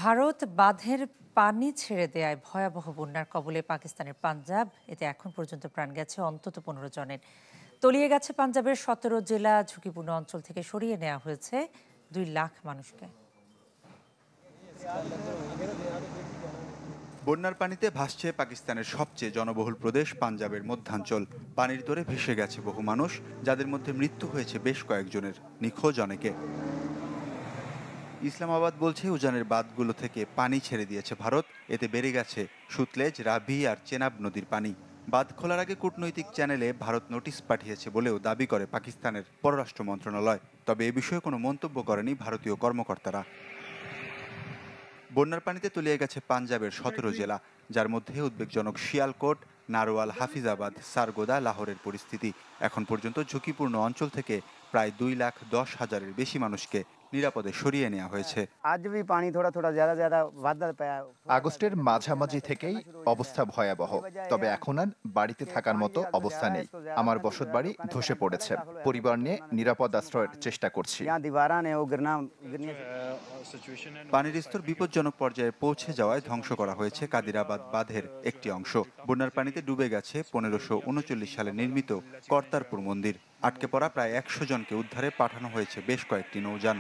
ভারত বাঁধের পানি ছেড়ে দেয়ায় ভয়াবহ বন্যার কবলে পাকিস্তানের পাঞ্জাব। এতে এখন পর্যন্ত প্রাণ গেছে অন্তত 15 জনের। তলিয়ে গেছে পাঞ্জাবের 17 জেলা। ঝুঁকিপূর্ণ অঞ্চল থেকে সরিয়ে নেওয়া হয়েছে 2 লাখ মানুষকে। বন্যার পানিতে ভাসছে পাকিস্তানের সবচেয়ে জনবহুল প্রদেশ পাঞ্জাবের মধ্যাঞ্চল। পানির তোরে ভেসে গেছে বহু মানুষ, যাদের মধ্যে মৃত্যু হয়েছে বেশ কয়েকজনের, নিখোঁজ অনেকে। ইসলামাবাদ বলছে উজানের বাঁধগুলো থেকে পানি ছেড়ে দিয়েছে ভারত। এতে বেড়ে গেছে সুতলেজ, রাভি আর চেনাব নদীর পানি। বাঁধ খোলার আগে কূটনৈতিক চ্যানেলে ভারত নোটিশ পাঠিয়েছে বলেও দাবি করে পাকিস্তানের পররাষ্ট্র মন্ত্রণালয়। তবে এ বিষয়ে কোনো মন্তব্য করেনি ভারতীয় কর্মকর্তারা। বন্যার পানিতে তলিয়ে গেছে পাঞ্জাবের 17 জেলা, যার মধ্যে উদ্বেগজনক শিয়ালকোট, নারওয়াল, হাফিজাবাদ, সারগোদা, লাহোরের পরিস্থিতি। এখন পর্যন্ত ঝুঁকিপূর্ণ অঞ্চল থেকে প্রায় 2,10,000-এর বেশি মানুষকে নিরাপদে সরিয়ে নেওয়া হয়েছে। আগস্টের মাঝামাঝি থেকেই অবস্থা ভয়াবহ, তবে এখন আর বাড়িতে থাকার মতো অবস্থা নেই। আমার বসতবাড়ি ধসে পড়েছে। পরিবার নিয়ে নিরাপদ আশ্রয়ের চেষ্টা করছি। পানির স্তর বিপজ্জনক পর্যায়ে পৌঁছে যাওয়ায় ধ্বংস করা হয়েছে কাদিরাবাদ বাঁধের একটি অংশ। বন্যার পানিতে ডুবে গেছে 1539 সালে নির্মিত কর্তারপুর মন্দির। আটকে পড়া প্রায় 100 জনকে উদ্ধারে পাঠানো হয়েছে বেশ কয়েকটি নৌযান।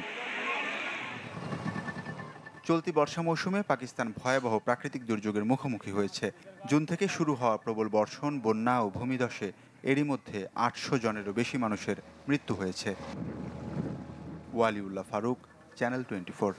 চলতি বর্ষা মৌসুমে পাকিস্তান ভয়াবহ প্রাকৃতিক দুর্যোগের মুখোমুখি হয়েছে। জুন থেকে শুরু হওয়া প্রবল বর্ষণ, বন্যা ও ভূমিধসে এরই মধ্যে 800 জনেরও বেশি মানুষের মৃত্যু হয়েছে। ওয়ালিউল্লাহ ফারুক, চ্যানেল 24।